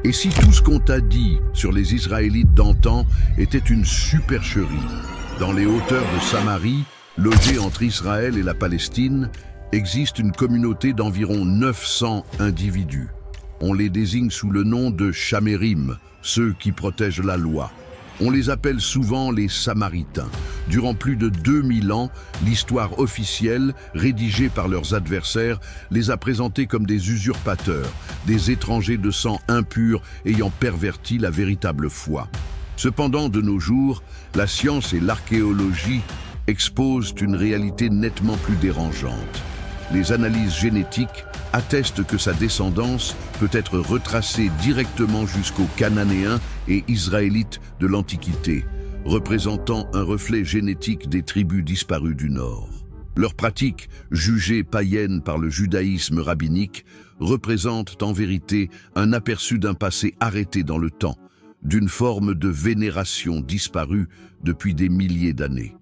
Et si tout ce qu'on t'a dit sur les Israélites d'antan était une supercherie? Dans les hauteurs de Samarie, logée entre Israël et la Palestine, existe une communauté d'environ 900 individus. On les désigne sous le nom de Chamérim, ceux qui protègent la loi. On les appelle souvent les Samaritains. Durant plus de 2000 ans, l'histoire officielle, rédigée par leurs adversaires, les a présentés comme des usurpateurs, des étrangers de sang impur ayant perverti la véritable foi. Cependant, de nos jours, la science et l'archéologie exposent une réalité nettement plus dérangeante. Les analyses génétiques attestent que sa descendance peut être retracée directement jusqu'aux Cananéens et Israélites de l'Antiquité, représentant un reflet génétique des tribus disparues du Nord. Leurs pratiques, jugées païennes par le judaïsme rabbinique, représentent en vérité un aperçu d'un passé arrêté dans le temps, d'une forme de vénération disparue depuis des milliers d'années.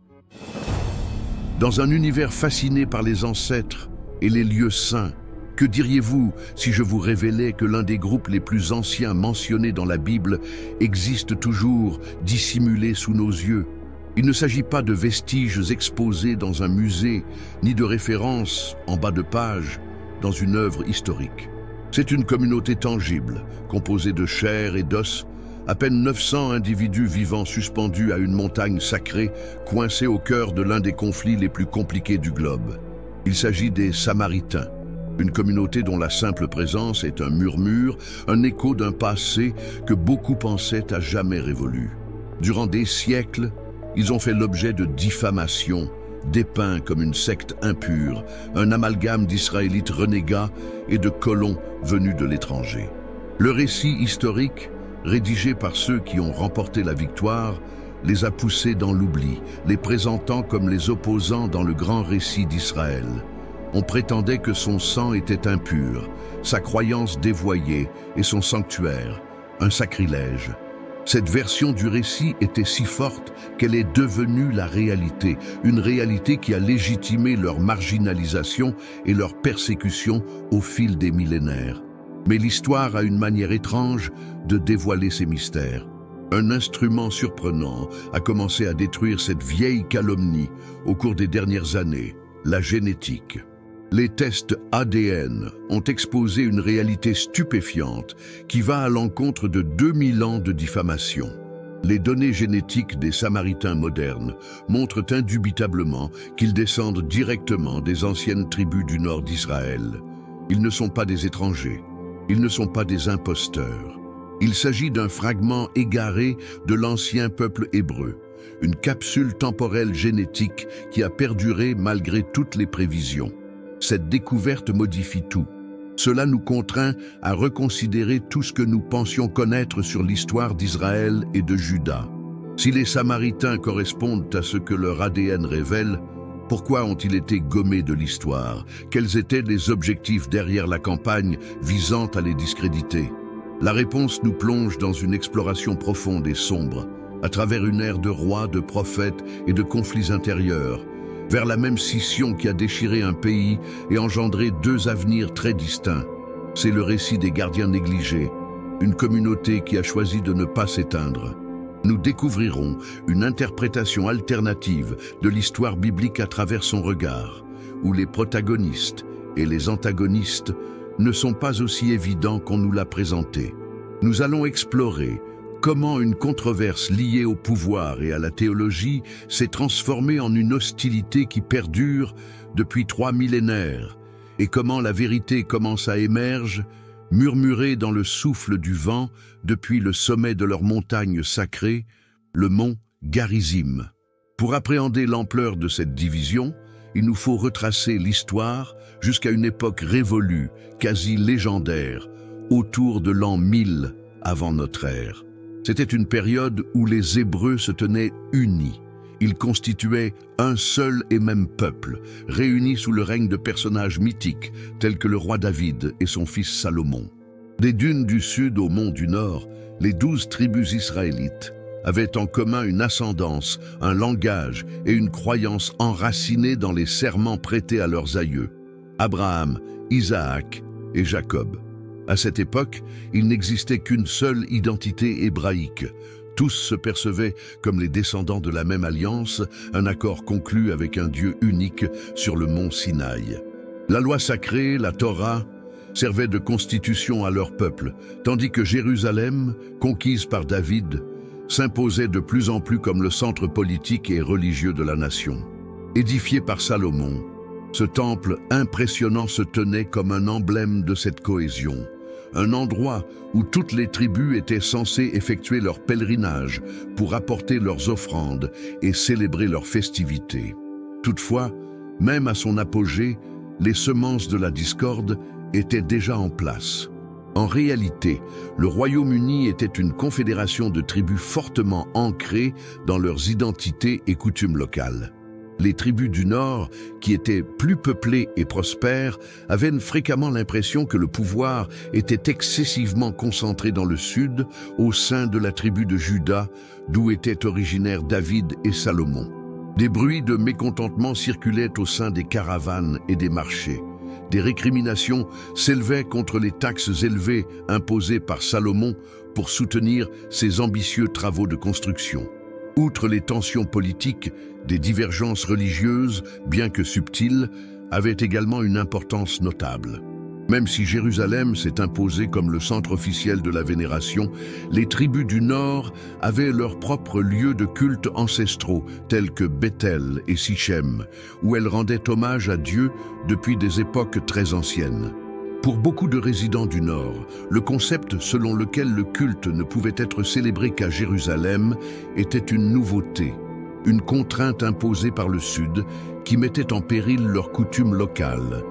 Dans un univers fasciné par les ancêtres et les lieux saints, que diriez-vous si je vous révélais que l'un des groupes les plus anciens mentionnés dans la Bible existe toujours dissimulé sous nos yeux? Il ne s'agit pas de vestiges exposés dans un musée, ni de références en bas de page dans une œuvre historique. C'est une communauté tangible, composée de chair et d'os, à peine 900 individus vivant suspendus à une montagne sacrée, coincés au cœur de l'un des conflits les plus compliqués du globe. Il s'agit des Samaritains, une communauté dont la simple présence est un murmure, un écho d'un passé que beaucoup pensaient à jamais révolu. Durant des siècles, ils ont fait l'objet de diffamations, dépeints comme une secte impure, un amalgame d'Israélites renégats et de colons venus de l'étranger. Le récit historique, rédigé par ceux qui ont remporté la victoire, les a poussés dans l'oubli, les présentant comme les opposants dans le grand récit d'Israël. On prétendait que son sang était impur, sa croyance dévoyée et son sanctuaire, un sacrilège. Cette version du récit était si forte qu'elle est devenue la réalité, une réalité qui a légitimé leur marginalisation et leur persécution au fil des millénaires. Mais l'histoire a une manière étrange de dévoiler ces mystères. Un instrument surprenant a commencé à détruire cette vieille calomnie au cours des dernières années, la génétique. Les tests ADN ont exposé une réalité stupéfiante qui va à l'encontre de 2000 ans de diffamation. Les données génétiques des Samaritains modernes montrent indubitablement qu'ils descendent directement des anciennes tribus du nord d'Israël. Ils ne sont pas des étrangers, ils ne sont pas des imposteurs. Il s'agit d'un fragment égaré de l'ancien peuple hébreu, une capsule temporelle génétique qui a perduré malgré toutes les prévisions. Cette découverte modifie tout. Cela nous contraint à reconsidérer tout ce que nous pensions connaître sur l'histoire d'Israël et de Juda. Si les Samaritains correspondent à ce que leur ADN révèle, pourquoi ont-ils été gommés de l'histoire? Quels étaient les objectifs derrière la campagne visant à les discréditer? La réponse nous plonge dans une exploration profonde et sombre, à travers une ère de rois, de prophètes et de conflits intérieurs, vers la même scission qui a déchiré un pays et engendré deux avenirs très distincts. C'est le récit des gardiens négligés, une communauté qui a choisi de ne pas s'éteindre. Nous découvrirons une interprétation alternative de l'histoire biblique à travers son regard, où les protagonistes et les antagonistes ne sont pas aussi évidents qu'on nous l'a présenté. Nous allons explorer comment une controverse liée au pouvoir et à la théologie s'est transformée en une hostilité qui perdure depuis 3 millénaires, et comment la vérité commence à émerger, murmurée dans le souffle du vent depuis le sommet de leur montagne sacrée, le mont Garizim. Pour appréhender l'ampleur de cette division, il nous faut retracer l'histoire jusqu'à une époque révolue, quasi légendaire, autour de l'an 1000 avant notre ère. C'était une période où les Hébreux se tenaient unis. Ils constituaient un seul et même peuple, réunis sous le règne de personnages mythiques tels que le roi David et son fils Salomon. Des dunes du sud au mont du nord, les 12 tribus israélites avaient en commun une ascendance, un langage et une croyance enracinée dans les serments prêtés à leurs aïeux, Abraham, Isaac et Jacob. À cette époque, il n'existait qu'une seule identité hébraïque. Tous se percevaient comme les descendants de la même alliance, un accord conclu avec un Dieu unique sur le mont Sinaï. La loi sacrée, la Torah, servait de constitution à leur peuple, tandis que Jérusalem, conquise par David, s'imposait de plus en plus comme le centre politique et religieux de la nation. Édifié par Salomon, ce temple impressionnant se tenait comme un emblème de cette cohésion, un endroit où toutes les tribus étaient censées effectuer leur pèlerinage pour apporter leurs offrandes et célébrer leurs festivités. Toutefois, même à son apogée, les semences de la discorde étaient déjà en place. En réalité, le Royaume-Uni était une confédération de tribus fortement ancrées dans leurs identités et coutumes locales. Les tribus du Nord, qui étaient plus peuplées et prospères, avaient fréquemment l'impression que le pouvoir était excessivement concentré dans le Sud, au sein de la tribu de Juda, d'où étaient originaires David et Salomon. Des bruits de mécontentement circulaient au sein des caravanes et des marchés. Des récriminations s'élevaient contre les taxes élevées imposées par Salomon pour soutenir ses ambitieux travaux de construction. Outre les tensions politiques, des divergences religieuses, bien que subtiles, avaient également une importance notable. Même si Jérusalem s'est imposée comme le centre officiel de la vénération, les tribus du Nord avaient leurs propres lieux de culte ancestraux, tels que Bethel et Sichem, où elles rendaient hommage à Dieu depuis des époques très anciennes. Pour beaucoup de résidents du Nord, le concept selon lequel le culte ne pouvait être célébré qu'à Jérusalem était une nouveauté, une contrainte imposée par le Sud qui mettait en péril leurs coutumes locales.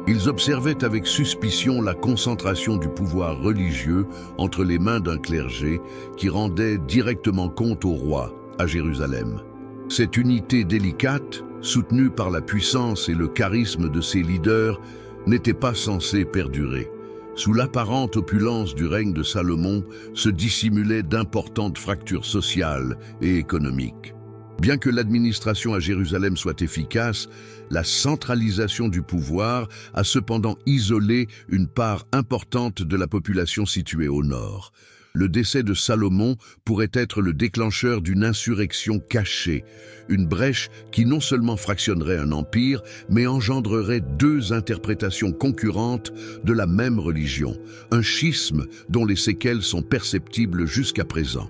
Ils observaient avec suspicion la concentration du pouvoir religieux entre les mains d'un clergé qui rendait directement compte au roi à Jérusalem. Cette unité délicate, soutenue par la puissance et le charisme de ses leaders, n'était pas censée perdurer. Sous l'apparente opulence du règne de Salomon se dissimulaient d'importantes fractures sociales et économiques. Bien que l'administration à Jérusalem soit efficace, la centralisation du pouvoir a cependant isolé une part importante de la population située au nord. Le décès de Salomon pourrait être le déclencheur d'une insurrection cachée, une brèche qui non seulement fractionnerait un empire, mais engendrerait deux interprétations concurrentes de la même religion, un schisme dont les séquelles sont perceptibles jusqu'à présent.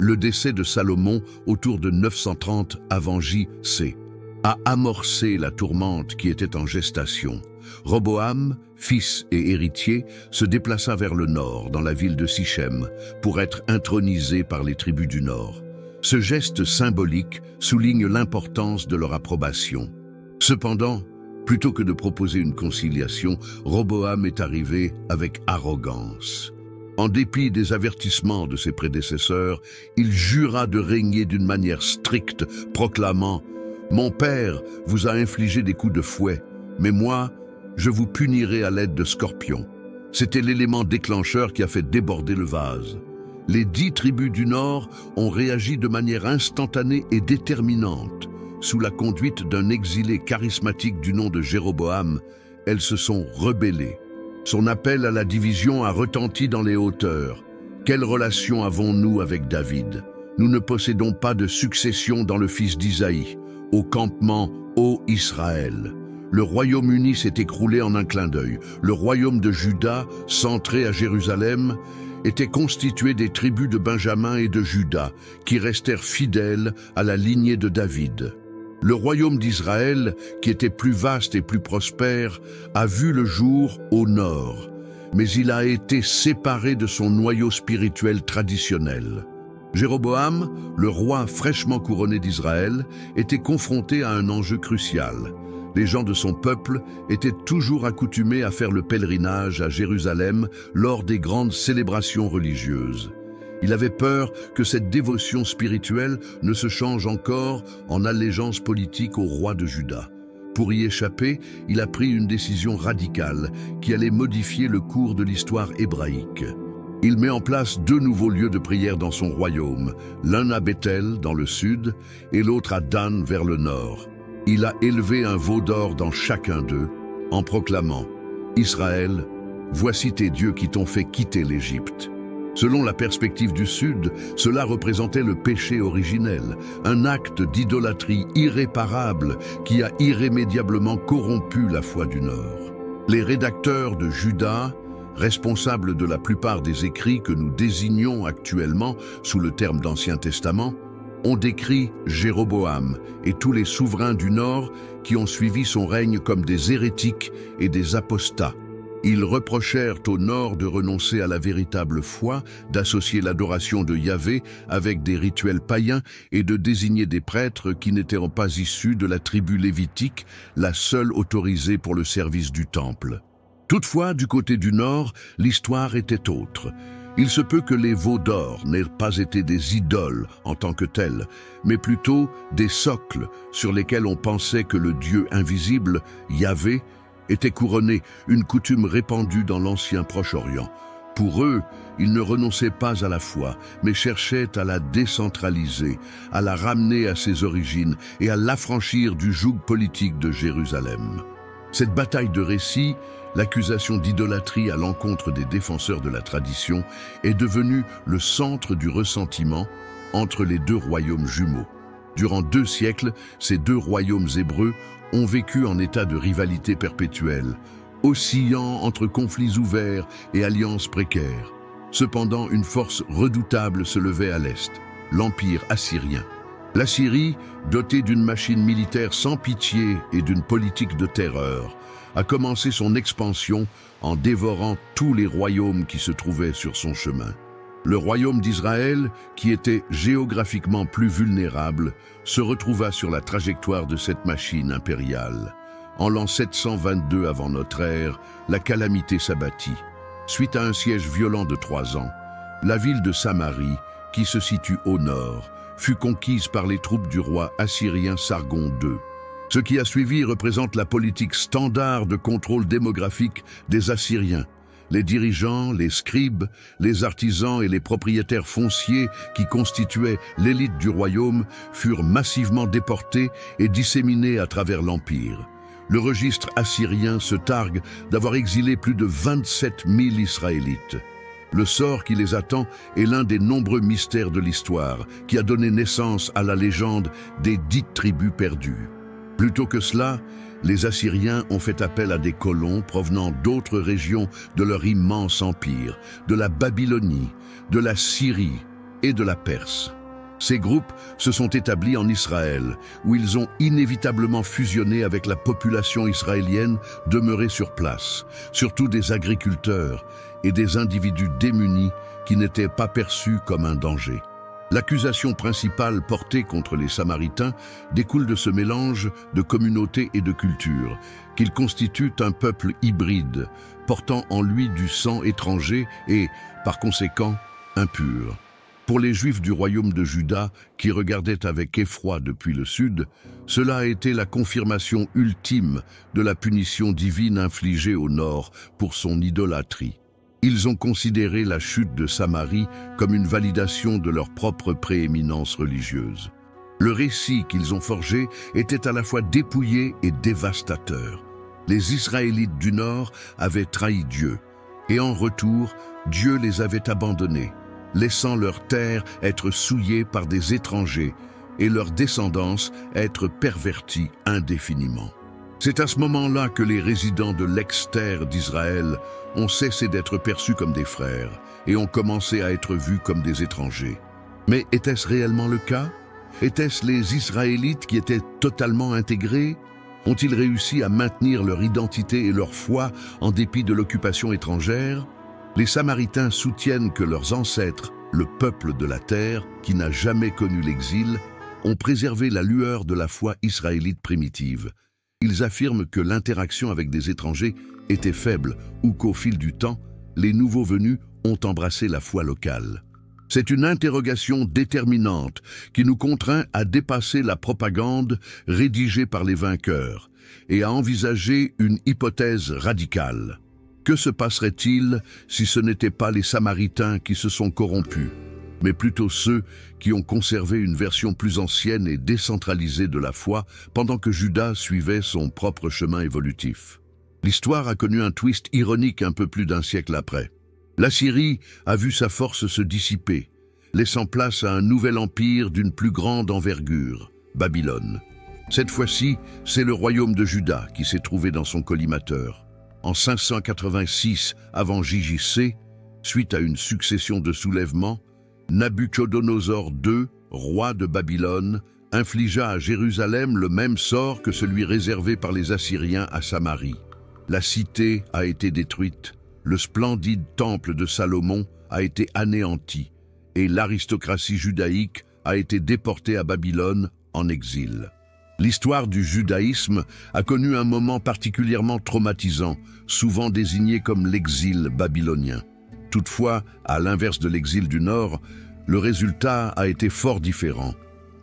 Le décès de Salomon, autour de 930 avant J.C., a amorcé la tourmente qui était en gestation. Roboam, fils et héritier, se déplaça vers le nord, dans la ville de Sichem, pour être intronisé par les tribus du nord. Ce geste symbolique souligne l'importance de leur approbation. Cependant, plutôt que de proposer une conciliation, Roboam est arrivé avec arrogance. En dépit des avertissements de ses prédécesseurs, il jura de régner d'une manière stricte, proclamant « Mon père vous a infligé des coups de fouet, mais moi, je vous punirai à l'aide de scorpions. » C'était l'élément déclencheur qui a fait déborder le vase. Les 10 tribus du Nord ont réagi de manière instantanée et déterminante. Sous la conduite d'un exilé charismatique du nom de Jéroboam, elles se sont rebellées. Son appel à la division a retenti dans les hauteurs. Quelle relation avons-nous avec David? Nous ne possédons pas de succession dans le fils d'Isaïe. Au campement, ô Israël. Le Royaume-Uni s'est écroulé en un clin d'œil. Le royaume de Juda, centré à Jérusalem, était constitué des tribus de Benjamin et de Juda, qui restèrent fidèles à la lignée de David. Le royaume d'Israël, qui était plus vaste et plus prospère, a vu le jour au nord, mais il a été séparé de son noyau spirituel traditionnel. Jéroboam, le roi fraîchement couronné d'Israël, était confronté à un enjeu crucial. Les gens de son peuple étaient toujours accoutumés à faire le pèlerinage à Jérusalem lors des grandes célébrations religieuses. Il avait peur que cette dévotion spirituelle ne se change encore en allégeance politique au roi de Juda. Pour y échapper, il a pris une décision radicale qui allait modifier le cours de l'histoire hébraïque. Il met en place 2 nouveaux lieux de prière dans son royaume, l'un à Bethel dans le sud et l'autre à Dan vers le nord. Il a élevé un veau d'or dans chacun d'eux en proclamant « Israël, Voici tes dieux qui t'ont fait quitter l'Égypte. Selon la perspective du Sud, cela représentait le péché originel, un acte d'idolâtrie irréparable qui a irrémédiablement corrompu la foi du Nord. Les rédacteurs de Juda, responsables de la plupart des écrits que nous désignons actuellement sous le terme d'Ancien Testament, ont décrit Jéroboam et tous les souverains du Nord qui ont suivi son règne comme des hérétiques et des apostats. Ils reprochèrent au Nord de renoncer à la véritable foi, d'associer l'adoration de Yahvé avec des rituels païens et de désigner des prêtres qui n'étaient pas issus de la tribu lévitique, la seule autorisée pour le service du temple. Toutefois, du côté du Nord, l'histoire était autre. Il se peut que les veaux d'or n'aient pas été des idoles en tant que telles, mais plutôt des socles sur lesquels on pensait que le Dieu invisible, Yahvé, était couronné, une coutume répandue dans l'ancien Proche-Orient. Pour eux, ils ne renonçaient pas à la foi, mais cherchaient à la décentraliser, à la ramener à ses origines et à l'affranchir du joug politique de Jérusalem. Cette bataille de récits, l'accusation d'idolâtrie à l'encontre des défenseurs de la tradition, est devenue le centre du ressentiment entre les deux royaumes jumeaux. Durant 2 siècles, ces 2 royaumes hébreux ont vécu en état de rivalité perpétuelle, oscillant entre conflits ouverts et alliances précaires. Cependant, une force redoutable se levait à l'est, l'Empire assyrien. La Syrie, dotée d'une machine militaire sans pitié et d'une politique de terreur, a commencé son expansion en dévorant tous les royaumes qui se trouvaient sur son chemin. Le royaume d'Israël, qui était géographiquement plus vulnérable, se retrouva sur la trajectoire de cette machine impériale. En l'an 722 avant notre ère, la calamité s'abattit. Suite à un siège violent de 3 ans, la ville de Samarie, qui se situe au nord, fut conquise par les troupes du roi assyrien Sargon II. Ce qui a suivi représente la politique standard de contrôle démographique des Assyriens. Les dirigeants, les scribes, les artisans et les propriétaires fonciers qui constituaient l'élite du royaume furent massivement déportés et disséminés à travers l'Empire. Le registre assyrien se targue d'avoir exilé plus de 27 000 Israélites. Le sort qui les attend est l'un des nombreux mystères de l'histoire qui a donné naissance à la légende des 10 tribus perdues. Plutôt que cela, les Assyriens ont fait appel à des colons provenant d'autres régions de leur immense empire, de la Babylonie, de la Syrie et de la Perse. Ces groupes se sont établis en Israël, où ils ont inévitablement fusionné avec la population israélienne demeurée sur place, surtout des agriculteurs et des individus démunis qui n'étaient pas perçus comme un danger. L'accusation principale portée contre les Samaritains découle de ce mélange de communautés et de cultures, qu'ils constituent un peuple hybride, portant en lui du sang étranger et, par conséquent, impur. Pour les Juifs du royaume de Juda, qui regardaient avec effroi depuis le sud, cela a été la confirmation ultime de la punition divine infligée au nord pour son idolâtrie. Ils ont considéré la chute de Samarie comme une validation de leur propre prééminence religieuse. Le récit qu'ils ont forgé était à la fois dépouillé et dévastateur. Les Israélites du Nord avaient trahi Dieu, et en retour, Dieu les avait abandonnés, laissant leur terre être souillée par des étrangers et leur descendance être pervertie indéfiniment. C'est à ce moment-là que les résidents de l'ex-terre d'Israël ont cessé d'être perçus comme des frères et ont commencé à être vus comme des étrangers. Mais était-ce réellement le cas? Étaient-ce les Israélites qui étaient totalement intégrés? Ont-ils réussi à maintenir leur identité et leur foi en dépit de l'occupation étrangère? Les Samaritains soutiennent que leurs ancêtres, le peuple de la terre, qui n'a jamais connu l'exil, ont préservé la lueur de la foi israélite primitive. Ils affirment que l'interaction avec des étrangers était faible ou qu'au fil du temps, les nouveaux venus ont embrassé la foi locale. C'est une interrogation déterminante qui nous contraint à dépasser la propagande rédigée par les vainqueurs et à envisager une hypothèse radicale. Que se passerait-il si ce n'étaient pas les Samaritains qui se sont corrompus, mais plutôt ceux qui ont conservé une version plus ancienne et décentralisée de la foi pendant que Juda suivait son propre chemin évolutif? L'histoire a connu un twist ironique un peu plus d'un siècle après. L'Assyrie a vu sa force se dissiper, laissant place à un nouvel empire d'une plus grande envergure, Babylone. Cette fois-ci, c'est le royaume de Juda qui s'est trouvé dans son collimateur. En 586 avant JJC, suite à une succession de soulèvements, Nabuchodonosor II, roi de Babylone, infligea à Jérusalem le même sort que celui réservé par les Assyriens à Samarie. La cité a été détruite, le splendide temple de Salomon a été anéanti et l'aristocratie judaïque a été déportée à Babylone en exil. L'histoire du judaïsme a connu un moment particulièrement traumatisant, souvent désigné comme l'exil babylonien. Toutefois, à l'inverse de l'exil du Nord, le résultat a été fort différent.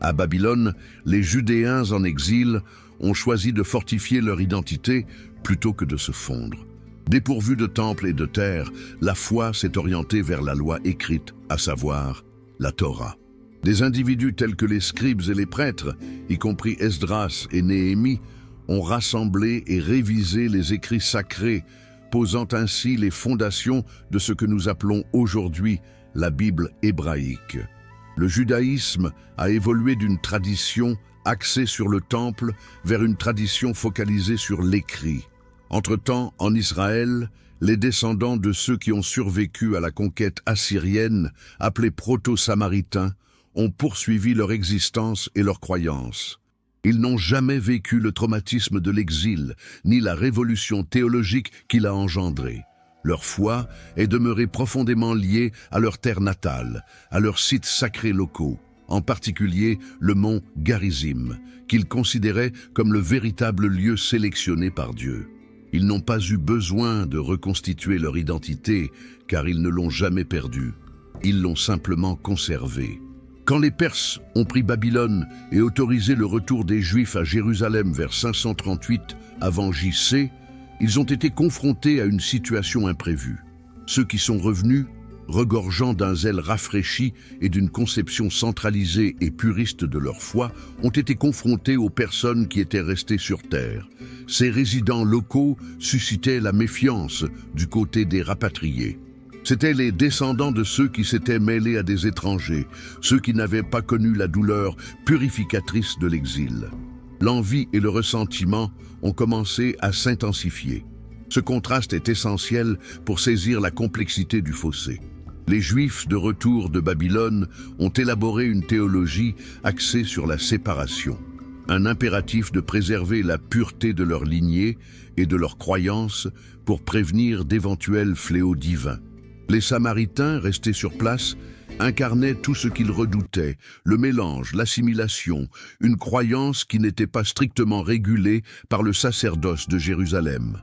À Babylone, les Judéens en exil ont choisi de fortifier leur identité plutôt que de se fondre. Dépourvus de temple et de terre, la foi s'est orientée vers la loi écrite, à savoir la Torah. Des individus tels que les scribes et les prêtres, y compris Esdras et Néhémie, ont rassemblé et révisé les écrits sacrés, posant ainsi les fondations de ce que nous appelons aujourd'hui la Bible hébraïque. Le judaïsme a évolué d'une tradition axée sur le temple vers une tradition focalisée sur l'écrit. Entre-temps, en Israël, les descendants de ceux qui ont survécu à la conquête assyrienne, appelés proto-samaritains, ont poursuivi leur existence et leurs croyances. Ils n'ont jamais vécu le traumatisme de l'exil, ni la révolution théologique qu'il a engendrée. Leur foi est demeurée profondément liée à leur terre natale, à leurs sites sacrés locaux, en particulier le mont Garizim, qu'ils considéraient comme le véritable lieu sélectionné par Dieu. Ils n'ont pas eu besoin de reconstituer leur identité, car ils ne l'ont jamais perdue. Ils l'ont simplement conservée. Quand les Perses ont pris Babylone et autorisé le retour des Juifs à Jérusalem vers 538 avant JC, ils ont été confrontés à une situation imprévue. Ceux qui sont revenus, regorgeant d'un zèle rafraîchi et d'une conception centralisée et puriste de leur foi, ont été confrontés aux personnes qui étaient restées sur terre. Ces résidents locaux suscitaient la méfiance du côté des rapatriés. C'étaient les descendants de ceux qui s'étaient mêlés à des étrangers, ceux qui n'avaient pas connu la douleur purificatrice de l'exil. L'envie et le ressentiment ont commencé à s'intensifier. Ce contraste est essentiel pour saisir la complexité du fossé. Les Juifs de retour de Babylone ont élaboré une théologie axée sur la séparation, un impératif de préserver la pureté de leur lignée et de leurs croyances pour prévenir d'éventuels fléaux divins. Les Samaritains, restés sur place, incarnaient tout ce qu'ils redoutaient, le mélange, l'assimilation, une croyance qui n'était pas strictement régulée par le sacerdoce de Jérusalem.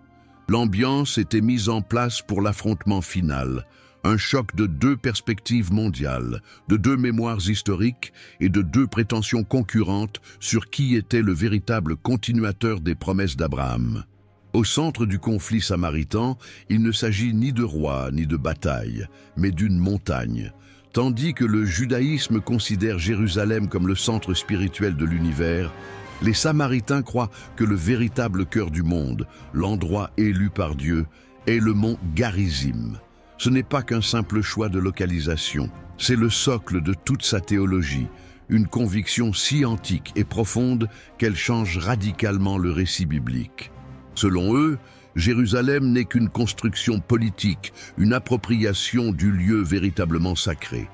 L'ambiance était mise en place pour l'affrontement final, un choc de deux perspectives mondiales, de deux mémoires historiques et de deux prétentions concurrentes sur qui était le véritable continuateur des promesses d'Abraham. Au centre du conflit samaritain, il ne s'agit ni de roi ni de bataille, mais d'une montagne. Tandis que le judaïsme considère Jérusalem comme le centre spirituel de l'univers, les Samaritains croient que le véritable cœur du monde, l'endroit élu par Dieu, est le mont Garizim. Ce n'est pas qu'un simple choix de localisation, c'est le socle de toute sa théologie, une conviction si antique et profonde qu'elle change radicalement le récit biblique. Selon eux, Jérusalem n'est qu'une construction politique, une appropriation du lieu véritablement sacré.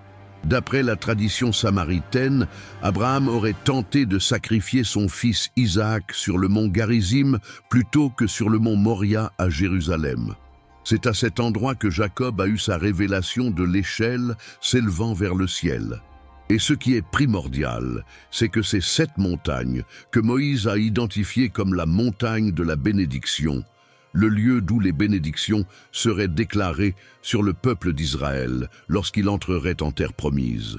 D'après la tradition samaritaine, Abraham aurait tenté de sacrifier son fils Isaac sur le mont Garizim plutôt que sur le mont Moria à Jérusalem. C'est à cet endroit que Jacob a eu sa révélation de l'échelle s'élevant vers le ciel. Et ce qui est primordial, c'est que c'est cette montagne que Moïse a identifiée comme la montagne de la bénédiction, le lieu d'où les bénédictions seraient déclarées sur le peuple d'Israël lorsqu'il entrerait en terre promise.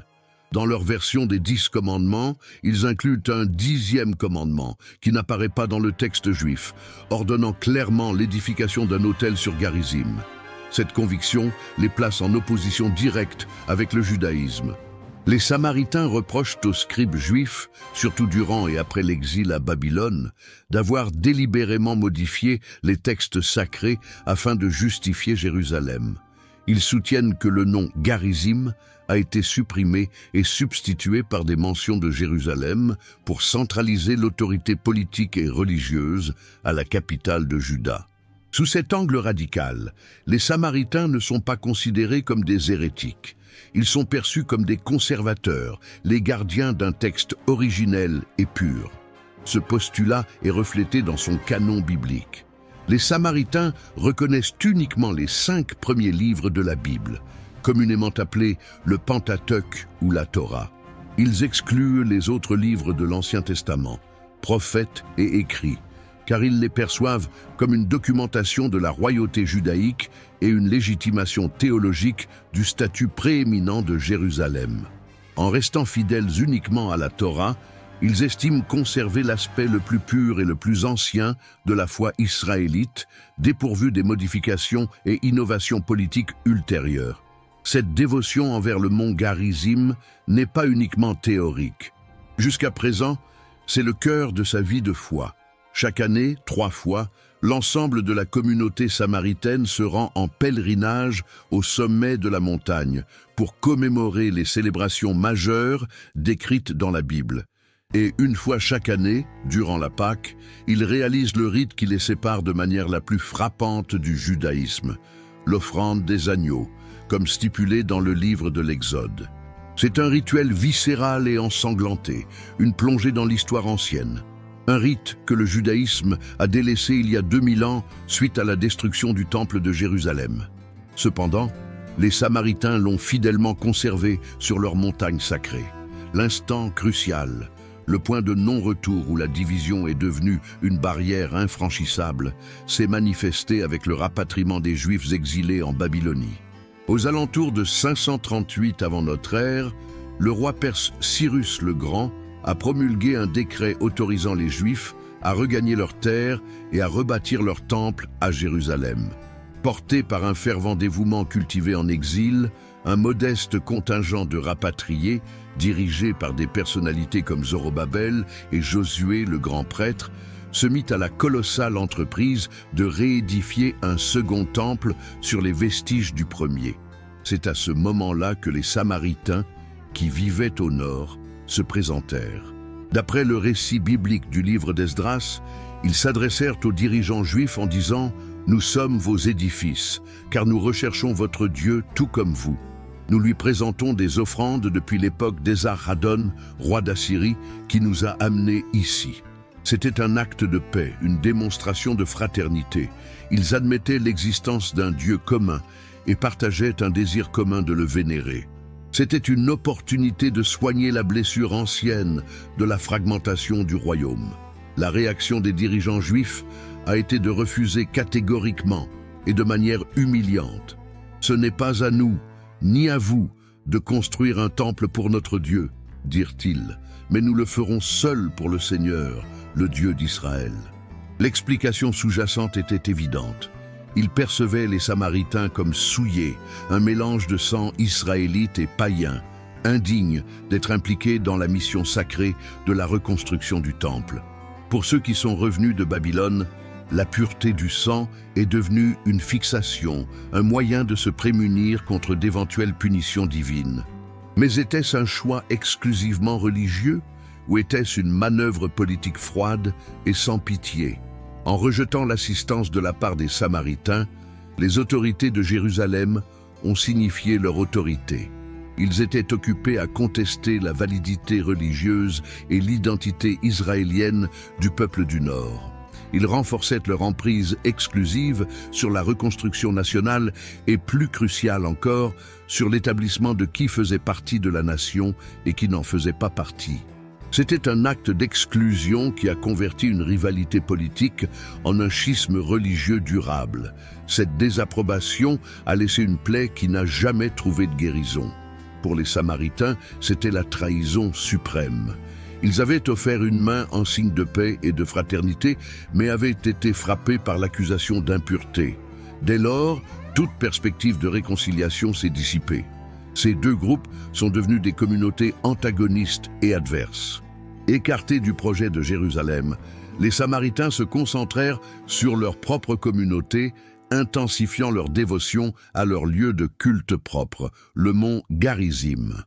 Dans leur version des 10 commandements, ils incluent un 10e commandement qui n'apparaît pas dans le texte juif, ordonnant clairement l'édification d'un autel sur Garizim. Cette conviction les place en opposition directe avec le judaïsme. Les Samaritains reprochent aux scribes juifs, surtout durant et après l'exil à Babylone, d'avoir délibérément modifié les textes sacrés afin de justifier Jérusalem. Ils soutiennent que le nom Garizim a été supprimé et substitué par des mentions de Jérusalem pour centraliser l'autorité politique et religieuse à la capitale de Juda. Sous cet angle radical, les Samaritains ne sont pas considérés comme des hérétiques. Ils sont perçus comme des conservateurs, les gardiens d'un texte originel et pur. Ce postulat est reflété dans son canon biblique. Les Samaritains reconnaissent uniquement les 5 premiers livres de la Bible, communément appelés le Pentateuque ou la Torah. Ils excluent les autres livres de l'Ancien Testament, prophètes et écrits, car ils les perçoivent comme une documentation de la royauté judaïque et une légitimation théologique du statut prééminent de Jérusalem. En restant fidèles uniquement à la Torah, ils estiment conserver l'aspect le plus pur et le plus ancien de la foi israélite, dépourvu des modifications et innovations politiques ultérieures. Cette dévotion envers le mont Garizim n'est pas uniquement théorique. Jusqu'à présent, c'est le cœur de sa vie de foi. Chaque année, 3 fois, l'ensemble de la communauté samaritaine se rend en pèlerinage au sommet de la montagne pour commémorer les célébrations majeures décrites dans la Bible. Et une fois chaque année, durant la Pâque, ils réalisent le rite qui les sépare de manière la plus frappante du judaïsme, l'offrande des agneaux, comme stipulé dans le livre de l'Exode. C'est un rituel viscéral et ensanglanté, une plongée dans l'histoire ancienne. Un rite que le judaïsme a délaissé il y a 2000 ans suite à la destruction du temple de Jérusalem. Cependant, les Samaritains l'ont fidèlement conservé sur leur montagne sacrée. L'instant crucial, le point de non-retour où la division est devenue une barrière infranchissable, s'est manifesté avec le rapatriement des Juifs exilés en Babylonie. Aux alentours de 538 avant notre ère, le roi perse Cyrus le Grand a promulgué un décret autorisant les Juifs à regagner leurs terres et à rebâtir leur temple à Jérusalem. Porté par un fervent dévouement cultivé en exil, un modeste contingent de rapatriés, dirigé par des personnalités comme Zorobabel et Josué le grand prêtre, se mit à la colossale entreprise de réédifier un second temple sur les vestiges du premier. C'est à ce moment-là que les Samaritains, qui vivaient au nord, se présentèrent. D'après le récit biblique du livre d'Esdras, ils s'adressèrent aux dirigeants juifs en disant « Nous sommes vos édifices, car nous recherchons votre Dieu tout comme vous. Nous lui présentons des offrandes depuis l'époque d'Esarhaddon, roi d'Assyrie, qui nous a amenés ici. » C'était un acte de paix, une démonstration de fraternité. Ils admettaient l'existence d'un Dieu commun et partageaient un désir commun de le vénérer. C'était une opportunité de soigner la blessure ancienne de la fragmentation du royaume. La réaction des dirigeants juifs a été de refuser catégoriquement et de manière humiliante. Ce n'est pas à nous, ni à vous, de construire un temple pour notre Dieu, dirent-ils, mais nous le ferons seuls pour le Seigneur, le Dieu d'Israël. L'explication sous-jacente était évidente. Ils percevaient les Samaritains comme souillés, un mélange de sang israélite et païen, indignes d'être impliqués dans la mission sacrée de la reconstruction du temple. Pour ceux qui sont revenus de Babylone, la pureté du sang est devenue une fixation, un moyen de se prémunir contre d'éventuelles punitions divines. Mais était-ce un choix exclusivement religieux ou était-ce une manœuvre politique froide et sans pitié? En rejetant l'assistance de la part des Samaritains, les autorités de Jérusalem ont signifié leur autorité. Ils étaient occupés à contester la validité religieuse et l'identité israélienne du peuple du Nord. Ils renforçaient leur emprise exclusive sur la reconstruction nationale et, plus crucial encore, sur l'établissement de qui faisait partie de la nation et qui n'en faisait pas partie. C'était un acte d'exclusion qui a converti une rivalité politique en un schisme religieux durable. Cette désapprobation a laissé une plaie qui n'a jamais trouvé de guérison. Pour les Samaritains, c'était la trahison suprême. Ils avaient offert une main en signe de paix et de fraternité, mais avaient été frappés par l'accusation d'impureté. Dès lors, toute perspective de réconciliation s'est dissipée. Ces deux groupes sont devenus des communautés antagonistes et adverses. Écartés du projet de Jérusalem, les Samaritains se concentrèrent sur leur propre communauté, intensifiant leur dévotion à leur lieu de culte propre, le mont Garizim.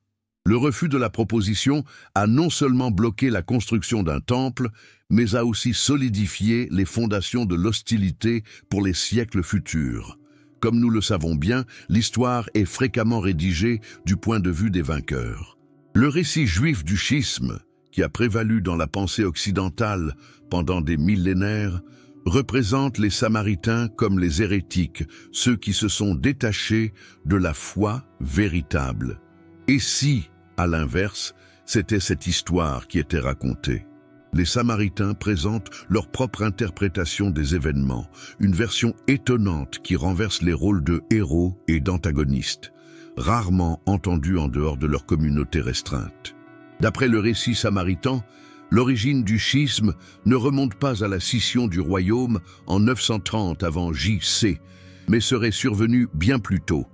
Le refus de la proposition a non seulement bloqué la construction d'un temple, mais a aussi solidifié les fondations de l'hostilité pour les siècles futurs. Comme nous le savons bien, l'histoire est fréquemment rédigée du point de vue des vainqueurs. Le récit juif du schisme, qui a prévalu dans la pensée occidentale pendant des millénaires, représente les Samaritains comme les hérétiques, ceux qui se sont détachés de la foi véritable. Et si, à l'inverse, c'était cette histoire qui était racontée? Les Samaritains présentent leur propre interprétation des événements, une version étonnante qui renverse les rôles de héros et d'antagonistes, rarement entendus en dehors de leur communauté restreinte. D'après le récit samaritain, l'origine du schisme ne remonte pas à la scission du royaume en 930 avant J.C., mais serait survenue bien plus tôt,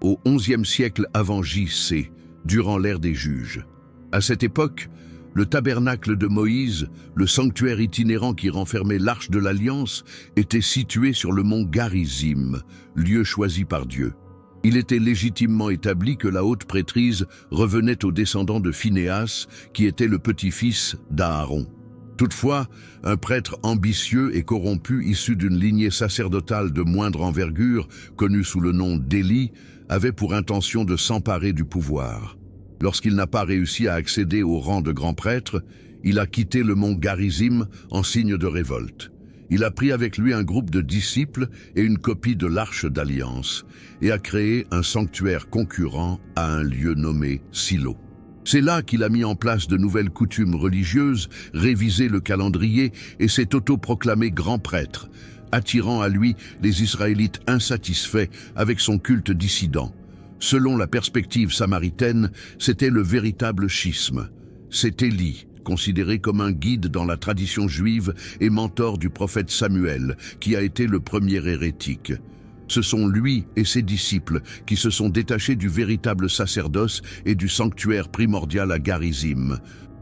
au XIe siècle avant J.C., durant l'ère des juges. À cette époque, le tabernacle de Moïse, le sanctuaire itinérant qui renfermait l'arche de l'Alliance, était situé sur le mont Garizim, lieu choisi par Dieu. Il était légitimement établi que la haute prêtrise revenait aux descendants de Phinéas, qui était le petit-fils d'Aaron. Toutefois, un prêtre ambitieux et corrompu issu d'une lignée sacerdotale de moindre envergure, connu sous le nom d'Élie, avait pour intention de s'emparer du pouvoir. Lorsqu'il n'a pas réussi à accéder au rang de grand prêtre, il a quitté le mont Garizim en signe de révolte. Il a pris avec lui un groupe de disciples et une copie de l'Arche d'Alliance et a créé un sanctuaire concurrent à un lieu nommé Silo. C'est là qu'il a mis en place de nouvelles coutumes religieuses, révisé le calendrier et s'est autoproclamé grand prêtre, attirant à lui les Israélites insatisfaits avec son culte dissident. Selon la perspective samaritaine, c'était le véritable schisme. C'est Élie, considéré comme un guide dans la tradition juive et mentor du prophète Samuel, qui a été le premier hérétique. Ce sont lui et ses disciples qui se sont détachés du véritable sacerdoce et du sanctuaire primordial à Garizim.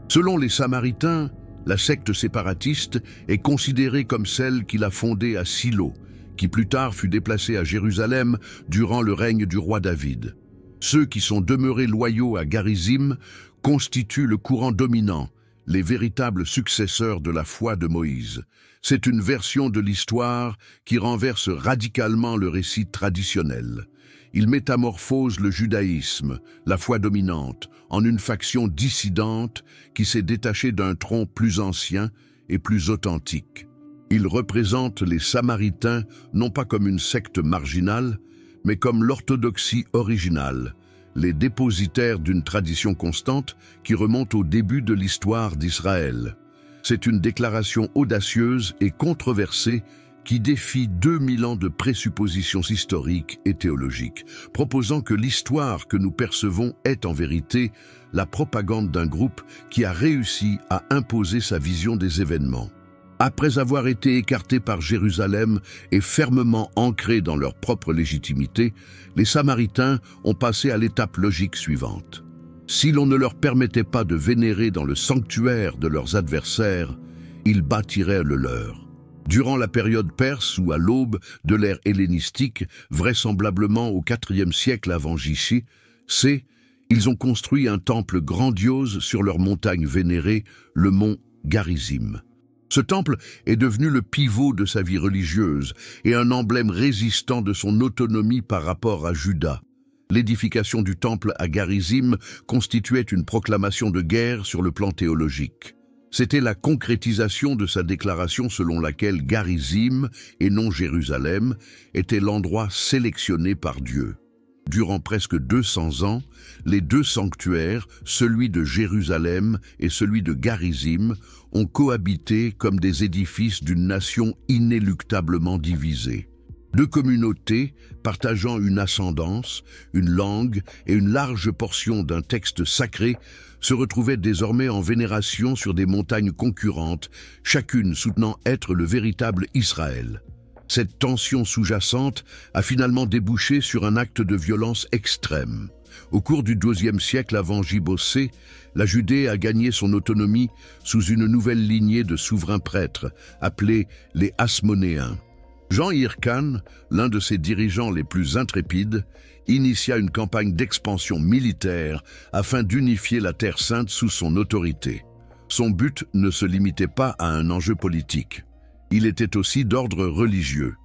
Selon les Samaritains, la secte séparatiste est considérée comme celle qu'il a fondée à Silo, qui plus tard fut déplacée à Jérusalem durant le règne du roi David. Ceux qui sont demeurés loyaux à Garizim constituent le courant dominant, les véritables successeurs de la foi de Moïse. C'est une version de l'histoire qui renverse radicalement le récit traditionnel. Il métamorphose le judaïsme, la foi dominante, en une faction dissidente qui s'est détachée d'un tronc plus ancien et plus authentique. Il représente les Samaritains non pas comme une secte marginale, mais comme l'orthodoxie originale, les dépositaires d'une tradition constante qui remonte au début de l'histoire d'Israël. C'est une déclaration audacieuse et controversée qui défie 2000 ans de présuppositions historiques et théologiques, proposant que l'histoire que nous percevons est en vérité la propagande d'un groupe qui a réussi à imposer sa vision des événements. Après avoir été écartés par Jérusalem et fermement ancrés dans leur propre légitimité, les Samaritains ont passé à l'étape logique suivante. Si l'on ne leur permettait pas de vénérer dans le sanctuaire de leurs adversaires, ils bâtiraient le leur. Durant la période perse ou à l'aube de l'ère hellénistique, vraisemblablement au IVe siècle avant J.C., ils ont construit un temple grandiose sur leur montagne vénérée, le mont Garizim. Ce temple est devenu le pivot de sa vie religieuse et un emblème résistant de son autonomie par rapport à Juda. L'édification du temple à Garizim constituait une proclamation de guerre sur le plan théologique. C'était la concrétisation de sa déclaration selon laquelle Garizim, et non Jérusalem, était l'endroit sélectionné par Dieu. Durant presque 200 ans, les deux sanctuaires, celui de Jérusalem et celui de Garizim, ont cohabité comme des édifices d'une nation inéluctablement divisée. Deux communautés, partageant une ascendance, une langue et une large portion d'un texte sacré, se retrouvaient désormais en vénération sur des montagnes concurrentes, chacune soutenant être le véritable Israël. Cette tension sous-jacente a finalement débouché sur un acte de violence extrême. Au cours du XIIe siècle avant J-C, la Judée a gagné son autonomie sous une nouvelle lignée de souverains prêtres, appelés les Hasmonéens. Jean Hyrcane, l'un de ses dirigeants les plus intrépides, initia une campagne d'expansion militaire afin d'unifier la Terre Sainte sous son autorité. Son but ne se limitait pas à un enjeu politique. Il était aussi d'ordre religieux.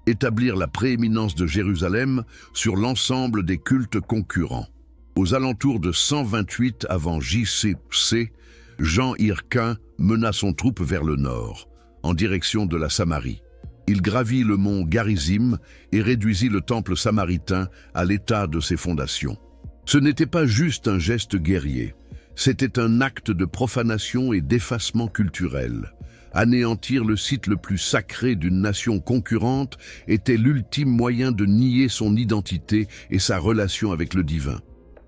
Établir la prééminence de Jérusalem sur l'ensemble des cultes concurrents. Aux alentours de 128 avant J-C, Jean Hyrcane mena son troupe vers le nord, en direction de la Samarie. Il gravit le mont Garizim et réduisit le temple samaritain à l'état de ses fondations. Ce n'était pas juste un geste guerrier, c'était un acte de profanation et d'effacement culturel. Anéantir le site le plus sacré d'une nation concurrente était l'ultime moyen de nier son identité et sa relation avec le divin.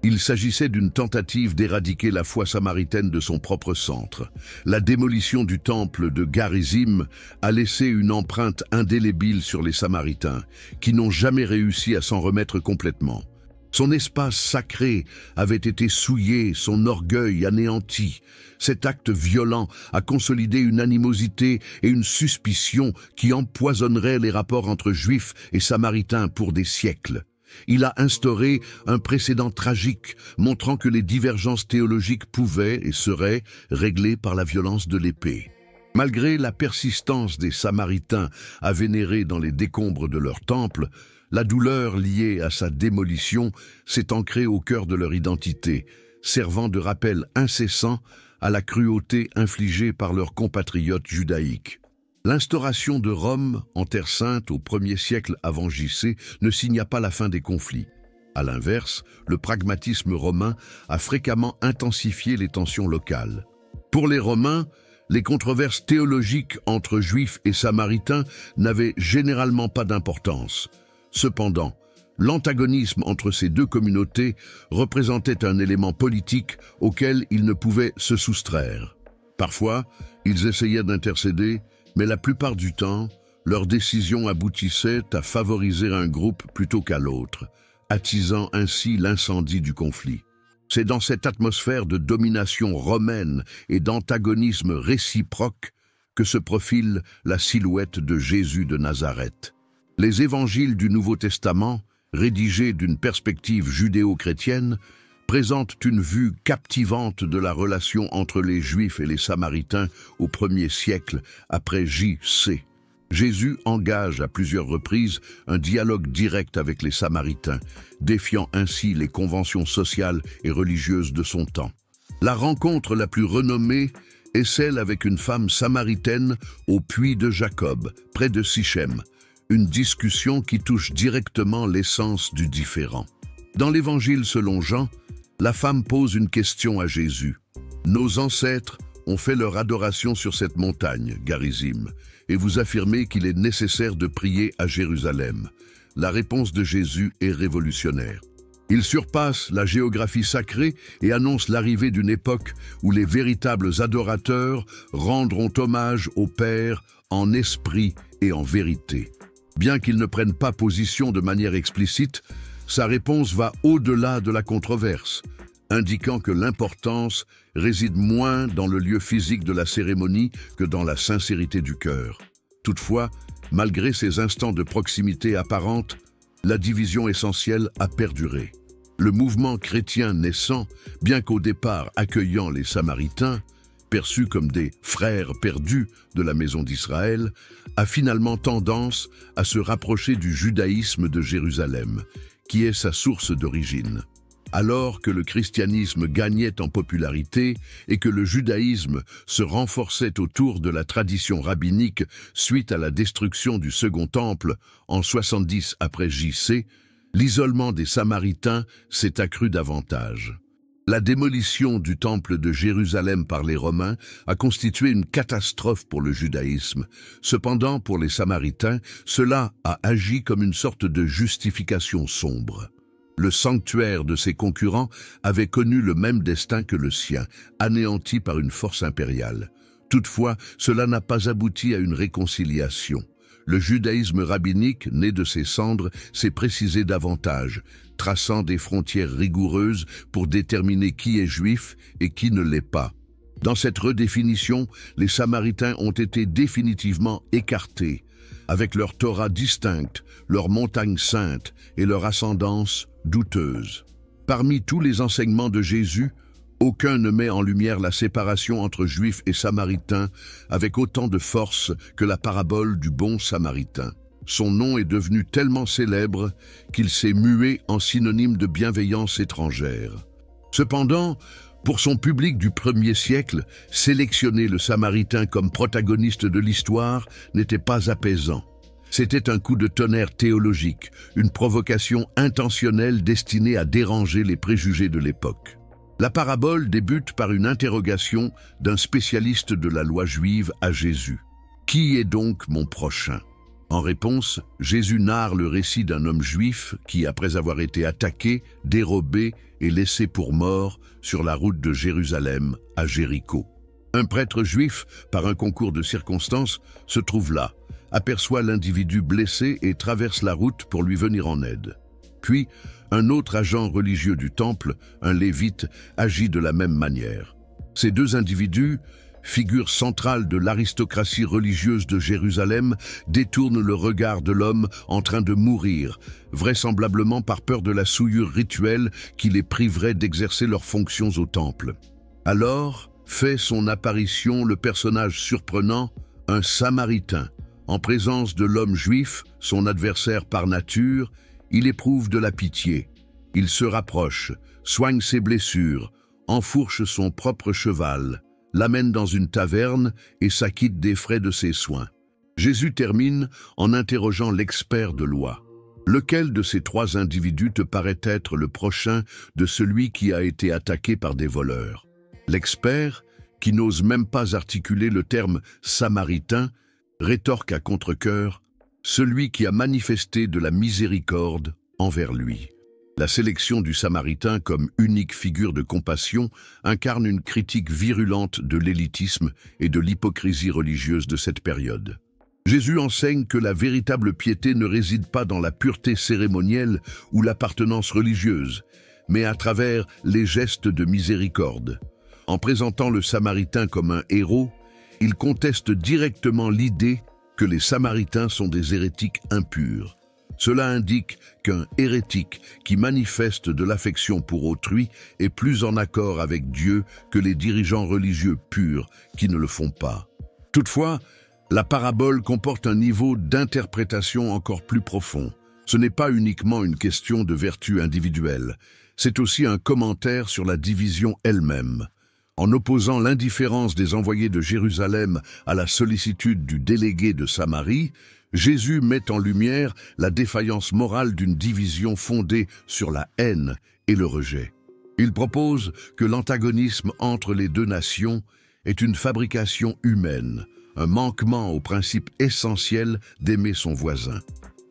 Il s'agissait d'une tentative d'éradiquer la foi samaritaine de son propre centre. La démolition du temple de Garizim a laissé une empreinte indélébile sur les Samaritains, qui n'ont jamais réussi à s'en remettre complètement. Son espace sacré avait été souillé, son orgueil anéanti. Cet acte violent a consolidé une animosité et une suspicion qui empoisonneraient les rapports entre Juifs et Samaritains pour des siècles. Il a instauré un précédent tragique, montrant que les divergences théologiques pouvaient et seraient réglées par la violence de l'épée. Malgré la persistance des Samaritains à vénérer dans les décombres de leur temple, la douleur liée à sa démolition s'est ancrée au cœur de leur identité, servant de rappel incessant à la cruauté infligée par leurs compatriotes judaïques. L'instauration de Rome en Terre Sainte au 1er siècle avant J-C ne signa pas la fin des conflits. À l'inverse, le pragmatisme romain a fréquemment intensifié les tensions locales. Pour les Romains, les controverses théologiques entre Juifs et Samaritains n'avaient généralement pas d'importance. Cependant, l'antagonisme entre ces deux communautés représentait un élément politique auquel ils ne pouvaient se soustraire. Parfois, ils essayaient d'intercéder, mais la plupart du temps, leurs décisions aboutissaient à favoriser un groupe plutôt qu'à l'autre, attisant ainsi l'incendie du conflit. C'est dans cette atmosphère de domination romaine et d'antagonisme réciproque que se profile la silhouette de Jésus de Nazareth. Les évangiles du Nouveau Testament, rédigés d'une perspective judéo-chrétienne, présentent une vue captivante de la relation entre les Juifs et les Samaritains au 1er siècle après J-C. Jésus engage à plusieurs reprises un dialogue direct avec les Samaritains, défiant ainsi les conventions sociales et religieuses de son temps. La rencontre la plus renommée est celle avec une femme samaritaine au puits de Jacob, près de Sichem, une discussion qui touche directement l'essence du différend. Dans l'Évangile selon Jean, la femme pose une question à Jésus. « Nos ancêtres ont fait leur adoration sur cette montagne, Garizim, et vous affirmez qu'il est nécessaire de prier à Jérusalem. » La réponse de Jésus est révolutionnaire. Il surpasse la géographie sacrée et annonce l'arrivée d'une époque où les véritables adorateurs rendront hommage au Père en esprit et en vérité. Bien qu'il ne prenne pas position de manière explicite, sa réponse va au-delà de la controverse, indiquant que l'importance réside moins dans le lieu physique de la cérémonie que dans la sincérité du cœur. Toutefois, malgré ces instants de proximité apparente, la division essentielle a perduré. Le mouvement chrétien naissant, bien qu'au départ accueillant les Samaritains, perçus comme des frères perdus de la maison d'Israël, a finalement tendance à se rapprocher du judaïsme de Jérusalem, qui est sa source d'origine. Alors que le christianisme gagnait en popularité et que le judaïsme se renforçait autour de la tradition rabbinique suite à la destruction du Second Temple en 70 après J-C, l'isolement des Samaritains s'est accru davantage. La démolition du temple de Jérusalem par les Romains a constitué une catastrophe pour le judaïsme. Cependant, pour les Samaritains, cela a agi comme une sorte de justification sombre. Le sanctuaire de ses concurrents avait connu le même destin que le sien, anéanti par une force impériale. Toutefois, cela n'a pas abouti à une réconciliation. le judaïsme rabbinique, né de ces cendres, s'est précisé davantage, traçant des frontières rigoureuses pour déterminer qui est juif et qui ne l'est pas. Dans cette redéfinition, les Samaritains ont été définitivement écartés, avec leur Torah distincte, leur montagne sainte et leur ascendance douteuse. Parmi tous les enseignements de Jésus, aucun ne met en lumière la séparation entre Juifs et Samaritains avec autant de force que la parabole du bon Samaritain. Son nom est devenu tellement célèbre qu'il s'est mué en synonyme de bienveillance étrangère. Cependant, pour son public du 1er siècle, sélectionner le Samaritain comme protagoniste de l'histoire n'était pas apaisant. C'était un coup de tonnerre théologique, une provocation intentionnelle destinée à déranger les préjugés de l'époque. La parabole débute par une interrogation d'un spécialiste de la loi juive à Jésus. « Qui est donc mon prochain ?» En réponse, Jésus narre le récit d'un homme juif qui, après avoir été attaqué, dérobé et laissé pour mort sur la route de Jérusalem à Jéricho. Un prêtre juif, par un concours de circonstances, se trouve là, aperçoit l'individu blessé et traverse la route pour lui venir en aide. Puis, un autre agent religieux du temple, un lévite, agit de la même manière. Ces deux individus, figure centrale de l'aristocratie religieuse de Jérusalem, détourne le regard de l'homme en train de mourir, vraisemblablement par peur de la souillure rituelle qui les priverait d'exercer leurs fonctions au temple. Alors, fait son apparition le personnage surprenant, un Samaritain. En présence de l'homme juif, son adversaire par nature, il éprouve de la pitié. Il se rapproche, soigne ses blessures, enfourche son propre cheval, l'amène dans une taverne et s'acquitte des frais de ses soins. Jésus termine en interrogeant l'expert de loi. Lequel de ces trois individus te paraît être le prochain de celui qui a été attaqué par des voleurs? L'expert, qui n'ose même pas articuler le terme « samaritain », rétorque à contre-cœur « celui qui a manifesté de la miséricorde envers lui ». La sélection du Samaritain comme unique figure de compassion incarne une critique virulente de l'élitisme et de l'hypocrisie religieuse de cette période. Jésus enseigne que la véritable piété ne réside pas dans la pureté cérémonielle ou l'appartenance religieuse, mais à travers les gestes de miséricorde. En présentant le Samaritain comme un héros, il conteste directement l'idée que les Samaritains sont des hérétiques impurs. Cela indique qu'un hérétique qui manifeste de l'affection pour autrui est plus en accord avec Dieu que les dirigeants religieux purs qui ne le font pas. Toutefois, la parabole comporte un niveau d'interprétation encore plus profond. Ce n'est pas uniquement une question de vertu individuelle, c'est aussi un commentaire sur la division elle-même. En opposant l'indifférence des envoyés de Jérusalem à la sollicitude du délégué de Samarie, Jésus met en lumière la défaillance morale d'une division fondée sur la haine et le rejet. Il propose que l'antagonisme entre les deux nations est une fabrication humaine, un manquement au principe essentiel d'aimer son voisin.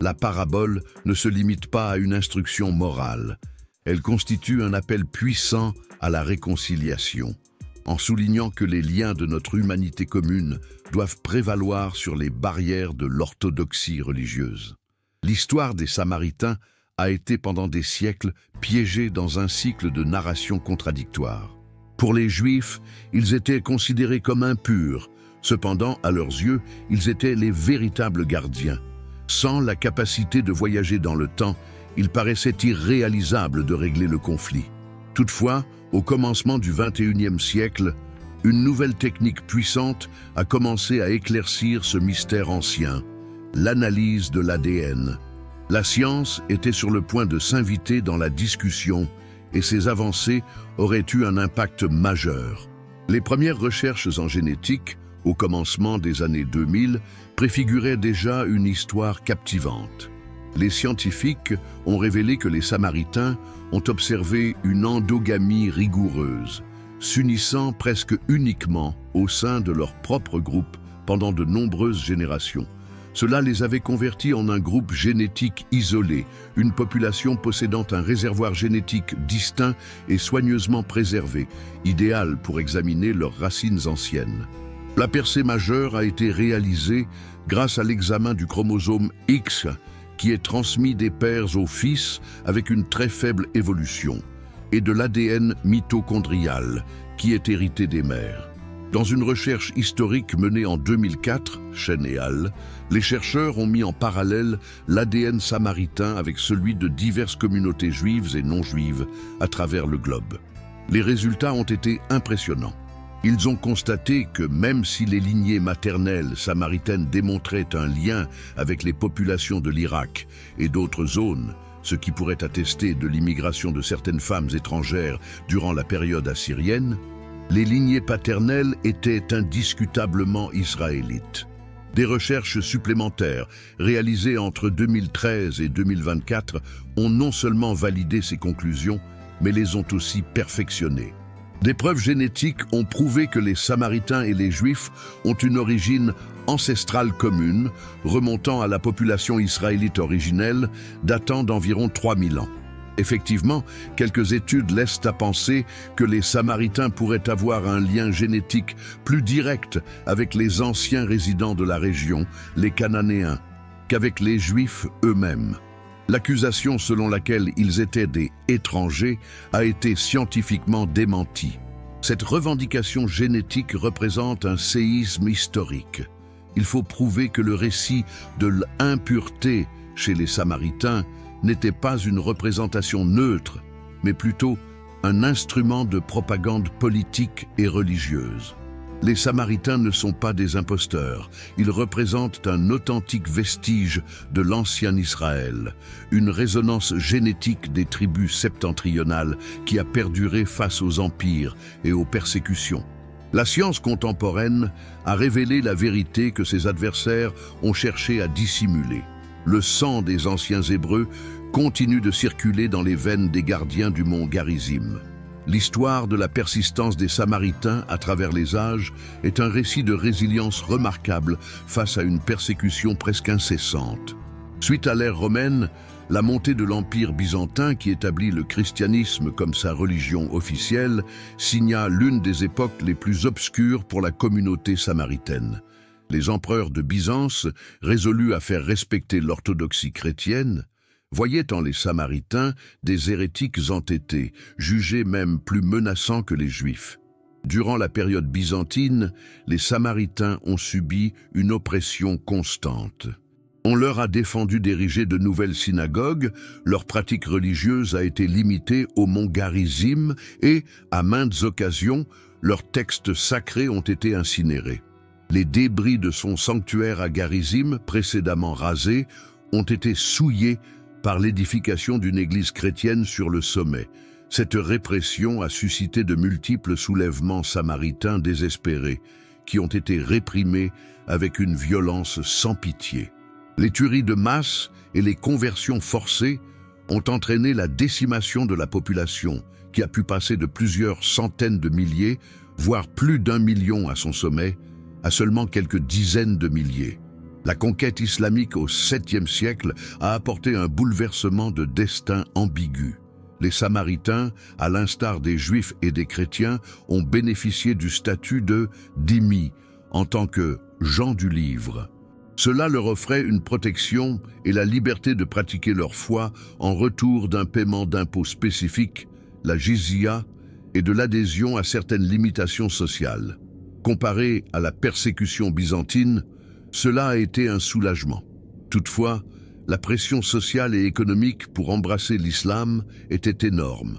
La parabole ne se limite pas à une instruction morale. Elle constitue un appel puissant à la réconciliation, en soulignant que les liens de notre humanité commune doivent prévaloir sur les barrières de l'orthodoxie religieuse. L'histoire des Samaritains a été pendant des siècles piégée dans un cycle de narration contradictoire. Pour les Juifs, ils étaient considérés comme impurs. Cependant, à leurs yeux, ils étaient les véritables gardiens. Sans la capacité de voyager dans le temps, il paraissait irréalisable de régler le conflit. Toutefois, au commencement du XXIe siècle, une nouvelle technique puissante a commencé à éclaircir ce mystère ancien, l'analyse de l'ADN. La science était sur le point de s'inviter dans la discussion et ces avancées auraient eu un impact majeur. Les premières recherches en génétique, au commencement des années 2000, préfiguraient déjà une histoire captivante. Les scientifiques ont révélé que les Samaritains ont observé une endogamie rigoureuse, s'unissant presque uniquement au sein de leur propre groupe pendant de nombreuses générations. Cela les avait convertis en un groupe génétique isolé, une population possédant un réservoir génétique distinct et soigneusement préservé, idéal pour examiner leurs racines anciennes. La percée majeure a été réalisée grâce à l'examen du chromosome X qui est transmis des pères aux fils avec une très faible évolution, et de l'ADN mitochondrial qui est hérité des mères. Dans une recherche historique menée en 2004, Chen et al., les chercheurs ont mis en parallèle l'ADN samaritain avec celui de diverses communautés juives et non juives à travers le globe. Les résultats ont été impressionnants. Ils ont constaté que même si les lignées maternelles samaritaines démontraient un lien avec les populations de l'Irak et d'autres zones, ce qui pourrait attester de l'immigration de certaines femmes étrangères durant la période assyrienne, les lignées paternelles étaient indiscutablement israélites. Des recherches supplémentaires réalisées entre 2013 et 2024 ont non seulement validé ces conclusions, mais les ont aussi perfectionnées. Des preuves génétiques ont prouvé que les Samaritains et les Juifs ont une origine ancestrale commune, remontant à la population israélite originelle, datant d'environ 3000 ans. Effectivement, quelques études laissent à penser que les Samaritains pourraient avoir un lien génétique plus direct avec les anciens résidents de la région, les Cananéens, qu'avec les Juifs eux-mêmes. L'accusation selon laquelle ils étaient des étrangers a été scientifiquement démentie. Cette revendication génétique représente un séisme historique. Il faut prouver que le récit de l'impureté chez les Samaritains n'était pas une représentation neutre, mais plutôt un instrument de propagande politique et religieuse. Les Samaritains ne sont pas des imposteurs, ils représentent un authentique vestige de l'ancien Israël, une résonance génétique des tribus septentrionales qui a perduré face aux empires et aux persécutions. La science contemporaine a révélé la vérité que ses adversaires ont cherché à dissimuler. Le sang des anciens Hébreux continue de circuler dans les veines des gardiens du mont Garizim. L'histoire de la persistance des Samaritains à travers les âges est un récit de résilience remarquable face à une persécution presque incessante. Suite à l'ère romaine, la montée de l'Empire byzantin qui établit le christianisme comme sa religion officielle signa l'une des époques les plus obscures pour la communauté samaritaine. Les empereurs de Byzance, résolus à faire respecter l'orthodoxie chrétienne, voyaient en les Samaritains des hérétiques entêtés, jugés même plus menaçants que les Juifs. Durant la période byzantine, les Samaritains ont subi une oppression constante. On leur a défendu d'ériger de nouvelles synagogues, leur pratique religieuse a été limitée au mont Garizim et, à maintes occasions, leurs textes sacrés ont été incinérés. Les débris de son sanctuaire à Garizim, précédemment rasé, ont été souillés par l'édification d'une église chrétienne sur le sommet. Cette répression a suscité de multiples soulèvements samaritains désespérés, qui ont été réprimés avec une violence sans pitié. Les tueries de masse et les conversions forcées ont entraîné la décimation de la population, qui a pu passer de plusieurs centaines de milliers, voire plus d'1 million à son sommet, à seulement quelques dizaines de milliers. La conquête islamique au 7e siècle a apporté un bouleversement de destin ambigu. Les Samaritains, à l'instar des Juifs et des chrétiens, ont bénéficié du statut de dhimmi en tant que gens du livre. Cela leur offrait une protection et la liberté de pratiquer leur foi en retour d'un paiement d'impôts spécifiques, la jizya, et de l'adhésion à certaines limitations sociales. Comparé à la persécution byzantine, cela a été un soulagement. Toutefois, la pression sociale et économique pour embrasser l'islam était énorme.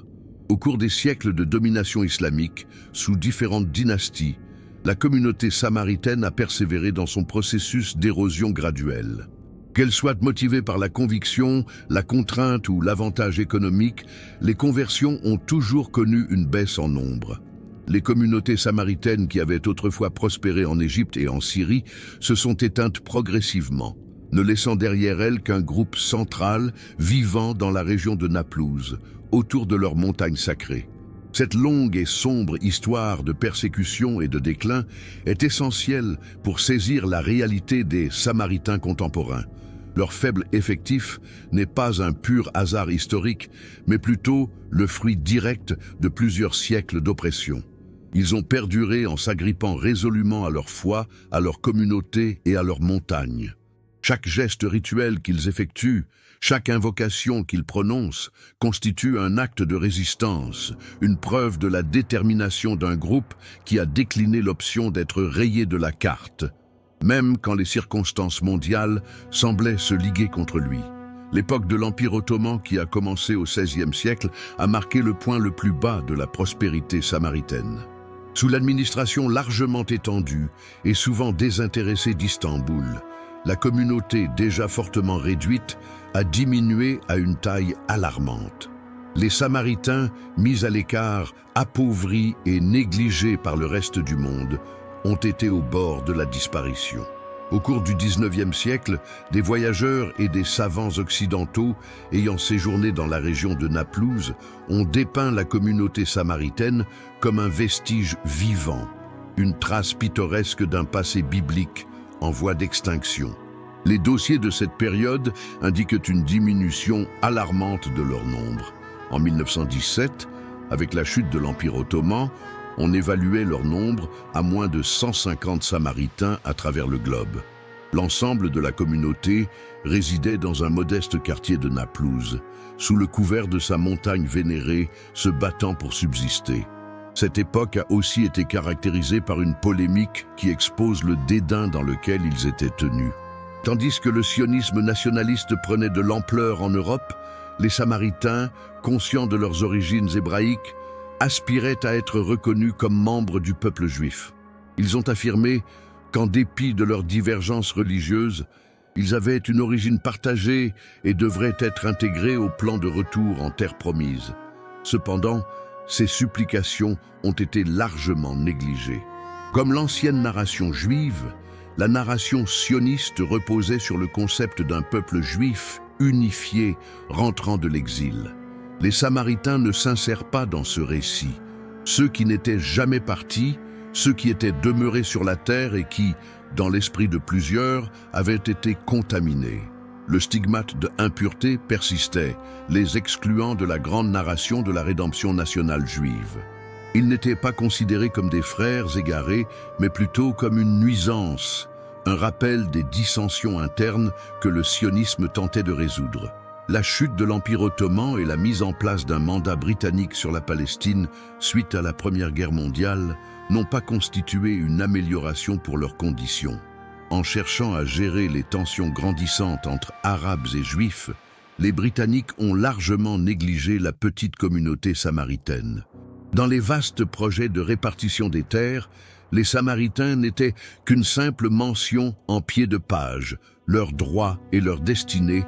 Au cours des siècles de domination islamique, sous différentes dynasties, la communauté samaritaine a persévéré dans son processus d'érosion graduelle. Qu'elle soit motivée par la conviction, la contrainte ou l'avantage économique, les conversions ont toujours connu une baisse en nombre. Les communautés samaritaines qui avaient autrefois prospéré en Égypte et en Syrie se sont éteintes progressivement, ne laissant derrière elles qu'un groupe central vivant dans la région de Naplouse, autour de leurs montagnes sacrées. Cette longue et sombre histoire de persécution et de déclin est essentielle pour saisir la réalité des Samaritains contemporains. Leur faible effectif n'est pas un pur hasard historique, mais plutôt le fruit direct de plusieurs siècles d'oppression. Ils ont perduré en s'agrippant résolument à leur foi, à leur communauté et à leur montagne. Chaque geste rituel qu'ils effectuent, chaque invocation qu'ils prononcent, constitue un acte de résistance, une preuve de la détermination d'un groupe qui a décliné l'option d'être rayé de la carte, même quand les circonstances mondiales semblaient se liguer contre lui. L'époque de l'Empire ottoman qui a commencé au XVIe siècle a marqué le point le plus bas de la prospérité samaritaine. Sous l'administration largement étendue et souvent désintéressée d'Istanbul, la communauté déjà fortement réduite a diminué à une taille alarmante. Les Samaritains, mis à l'écart, appauvris et négligés par le reste du monde, ont été au bord de la disparition. Au cours du XIXe siècle, des voyageurs et des savants occidentaux ayant séjourné dans la région de Naplouse ont dépeint la communauté samaritaine comme un vestige vivant, une trace pittoresque d'un passé biblique en voie d'extinction. Les dossiers de cette période indiquent une diminution alarmante de leur nombre. En 1917, avec la chute de l'Empire ottoman, on évaluait leur nombre à moins de 150 Samaritains à travers le globe. L'ensemble de la communauté résidait dans un modeste quartier de Naplouse, sous le couvert de sa montagne vénérée, se battant pour subsister. Cette époque a aussi été caractérisée par une polémique qui expose le dédain dans lequel ils étaient tenus. Tandis que le sionisme nationaliste prenait de l'ampleur en Europe, les Samaritains, conscients de leurs origines hébraïques, aspiraient à être reconnus comme membres du peuple juif. Ils ont affirmé qu'en dépit de leurs divergences religieuses, ils avaient une origine partagée et devraient être intégrés au plan de retour en terre promise. Cependant, ces supplications ont été largement négligées. Comme l'ancienne narration juive, la narration sioniste reposait sur le concept d'un peuple juif unifié rentrant de l'exil. Les Samaritains ne s'insèrent pas dans ce récit. Ceux qui n'étaient jamais partis, ceux qui étaient demeurés sur la terre et qui, dans l'esprit de plusieurs, avaient été contaminés. Le stigmate de impureté persistait, les excluant de la grande narration de la rédemption nationale juive. Ils n'étaient pas considérés comme des frères égarés, mais plutôt comme une nuisance, un rappel des dissensions internes que le sionisme tentait de résoudre. La chute de l'Empire ottoman et la mise en place d'un mandat britannique sur la Palestine suite à la Première Guerre mondiale n'ont pas constitué une amélioration pour leurs conditions. En cherchant à gérer les tensions grandissantes entre Arabes et Juifs, les Britanniques ont largement négligé la petite communauté samaritaine. Dans les vastes projets de répartition des terres, les Samaritains n'étaient qu'une simple mention en pied de page, leurs droits et leurs destinées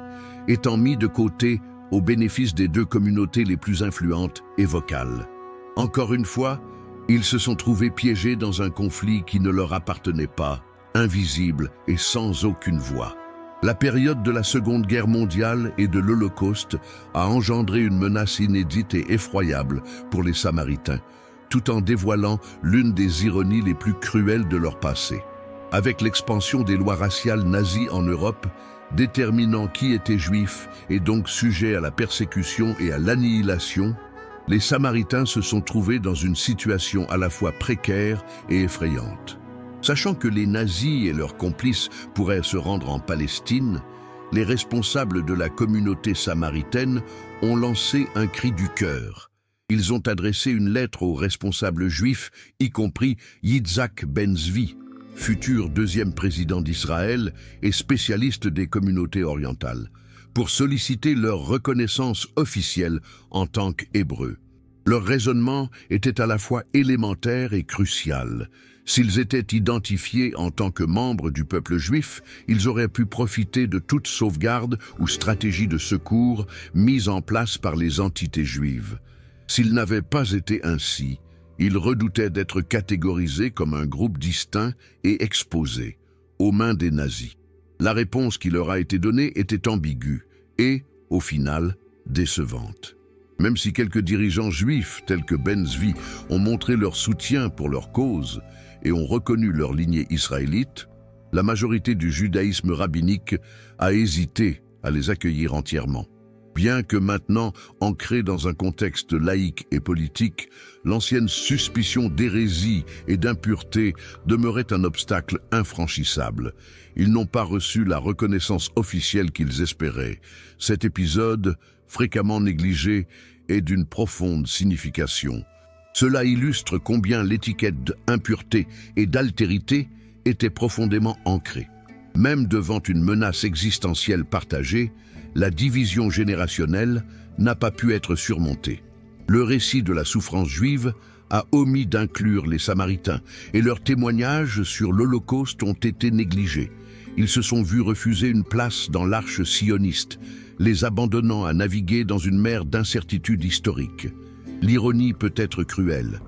étant mis de côté au bénéfice des deux communautés les plus influentes et vocales. Encore une fois, ils se sont trouvés piégés dans un conflit qui ne leur appartenait pas, invisible et sans aucune voix. La période de la Seconde Guerre mondiale et de l'Holocauste a engendré une menace inédite et effroyable pour les Samaritains, tout en dévoilant l'une des ironies les plus cruelles de leur passé. Avec l'expansion des lois raciales nazies en Europe, déterminant qui était juif et donc sujet à la persécution et à l'annihilation, les Samaritains se sont trouvés dans une situation à la fois précaire et effrayante. Sachant que les nazis et leurs complices pourraient se rendre en Palestine, les responsables de la communauté samaritaine ont lancé un cri du cœur. Ils ont adressé une lettre aux responsables juifs, y compris Yitzhak Ben-Zvi, futur deuxième président d'Israël et spécialiste des communautés orientales, pour solliciter leur reconnaissance officielle en tant qu'Hébreux. Leur raisonnement était à la fois élémentaire et crucial. S'ils étaient identifiés en tant que membres du peuple juif, ils auraient pu profiter de toute sauvegarde ou stratégie de secours mise en place par les entités juives. S'ils n'avaient pas été ainsi, ils redoutaient d'être catégorisés comme un groupe distinct et exposés aux mains des nazis. La réponse qui leur a été donnée était ambiguë et, au final, décevante. Même si quelques dirigeants juifs, tels que Ben-Zvi, ont montré leur soutien pour leur cause et ont reconnu leur lignée israélite, la majorité du judaïsme rabbinique a hésité à les accueillir entièrement. Bien que maintenant ancrée dans un contexte laïque et politique, l'ancienne suspicion d'hérésie et d'impureté demeurait un obstacle infranchissable. Ils n'ont pas reçu la reconnaissance officielle qu'ils espéraient. Cet épisode, fréquemment négligé, est d'une profonde signification. Cela illustre combien l'étiquette d'impureté et d'altérité était profondément ancrée. Même devant une menace existentielle partagée, la division générationnelle n'a pas pu être surmontée. Le récit de la souffrance juive a omis d'inclure les Samaritains et leurs témoignages sur l'Holocauste ont été négligés. Ils se sont vus refuser une place dans l'arche sioniste, les abandonnant à naviguer dans une mer d'incertitude historique. L'ironie peut être cruelle.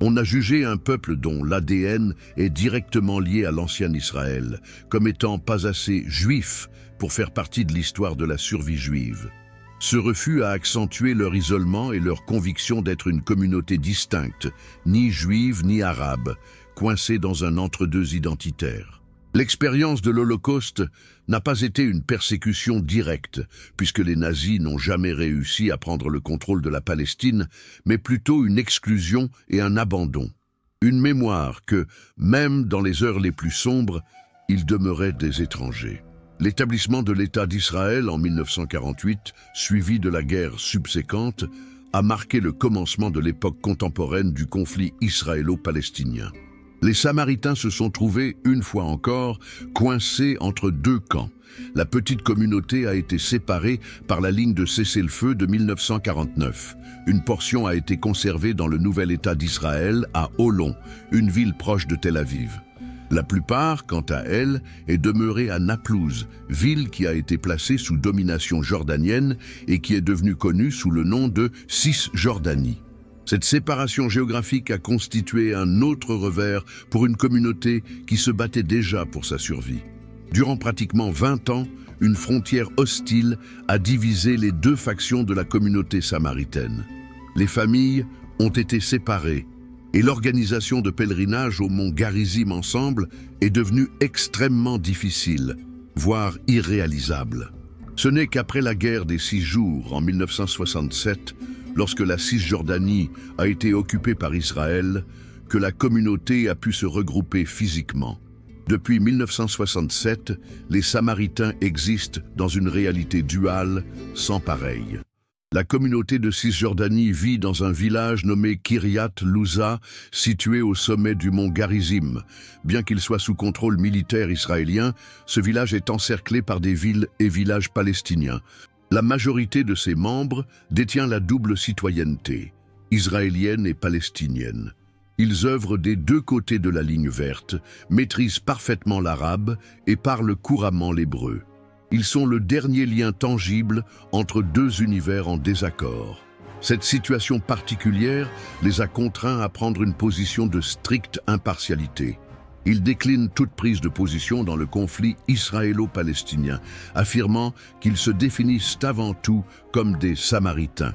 On a jugé un peuple dont l'ADN est directement lié à l'ancien Israël, comme étant pas assez juif pour faire partie de l'histoire de la survie juive. Ce refus a accentué leur isolement et leur conviction d'être une communauté distincte, ni juive ni arabe, coincée dans un entre-deux identitaire. L'expérience de l'Holocauste n'a pas été une persécution directe, puisque les nazis n'ont jamais réussi à prendre le contrôle de la Palestine, mais plutôt une exclusion et un abandon. Une mémoire que, même dans les heures les plus sombres, ils demeuraient des étrangers. L'établissement de l'État d'Israël en 1948, suivi de la guerre subséquente, a marqué le commencement de l'époque contemporaine du conflit israélo-palestinien. Les Samaritains se sont trouvés, une fois encore, coincés entre deux camps. La petite communauté a été séparée par la ligne de cessez-le-feu de 1949. Une portion a été conservée dans le nouvel État d'Israël, à Holon, une ville proche de Tel Aviv. La plupart, quant à elle, est demeurée à Naplouse, ville qui a été placée sous domination jordanienne et qui est devenue connue sous le nom de Cisjordanie. Cette séparation géographique a constitué un autre revers pour une communauté qui se battait déjà pour sa survie. Durant pratiquement 20 ans, une frontière hostile a divisé les deux factions de la communauté samaritaine. Les familles ont été séparées et l'organisation de pèlerinage au mont Garizim ensemble est devenue extrêmement difficile, voire irréalisable. Ce n'est qu'après la guerre des 6 jours en 1967, lorsque la Cisjordanie a été occupée par Israël, que la communauté a pu se regrouper physiquement. Depuis 1967, les Samaritains existent dans une réalité duale sans pareille. La communauté de Cisjordanie vit dans un village nommé Kiryat Louza, situé au sommet du mont Garizim. Bien qu'il soit sous contrôle militaire israélien, ce village est encerclé par des villes et villages palestiniens. La majorité de ses membres détient la double citoyenneté, israélienne et palestinienne. Ils œuvrent des deux côtés de la ligne verte, maîtrisent parfaitement l'arabe et parlent couramment l'hébreu. Ils sont le dernier lien tangible entre deux univers en désaccord. Cette situation particulière les a contraints à prendre une position de stricte impartialité. Ils déclinent toute prise de position dans le conflit israélo-palestinien, affirmant qu'ils se définissent avant tout comme des Samaritains.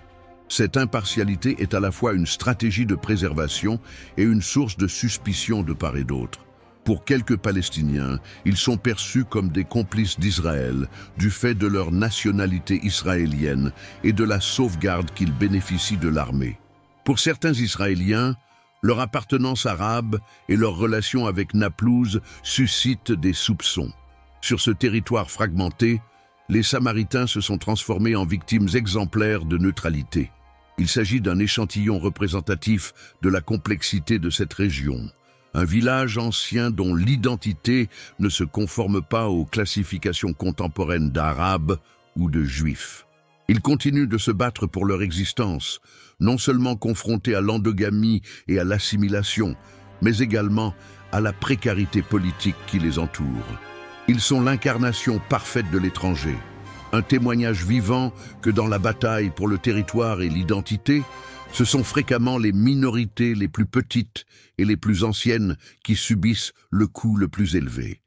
Cette impartialité est à la fois une stratégie de préservation et une source de suspicion de part et d'autre. Pour quelques Palestiniens, ils sont perçus comme des complices d'Israël, du fait de leur nationalité israélienne et de la sauvegarde qu'ils bénéficient de l'armée. Pour certains Israéliens, leur appartenance arabe et leur relation avec Naplouse suscitent des soupçons. Sur ce territoire fragmenté, les Samaritains se sont transformés en victimes exemplaires de neutralité. Il s'agit d'un échantillon représentatif de la complexité de cette région. Un village ancien dont l'identité ne se conforme pas aux classifications contemporaines d'Arabes ou de Juifs. Ils continuent de se battre pour leur existence, non seulement confrontés à l'endogamie et à l'assimilation, mais également à la précarité politique qui les entoure. Ils sont l'incarnation parfaite de l'étranger, un témoignage vivant que dans la bataille pour le territoire et l'identité, ce sont fréquemment les minorités les plus petites et les plus anciennes qui subissent le coût le plus élevé.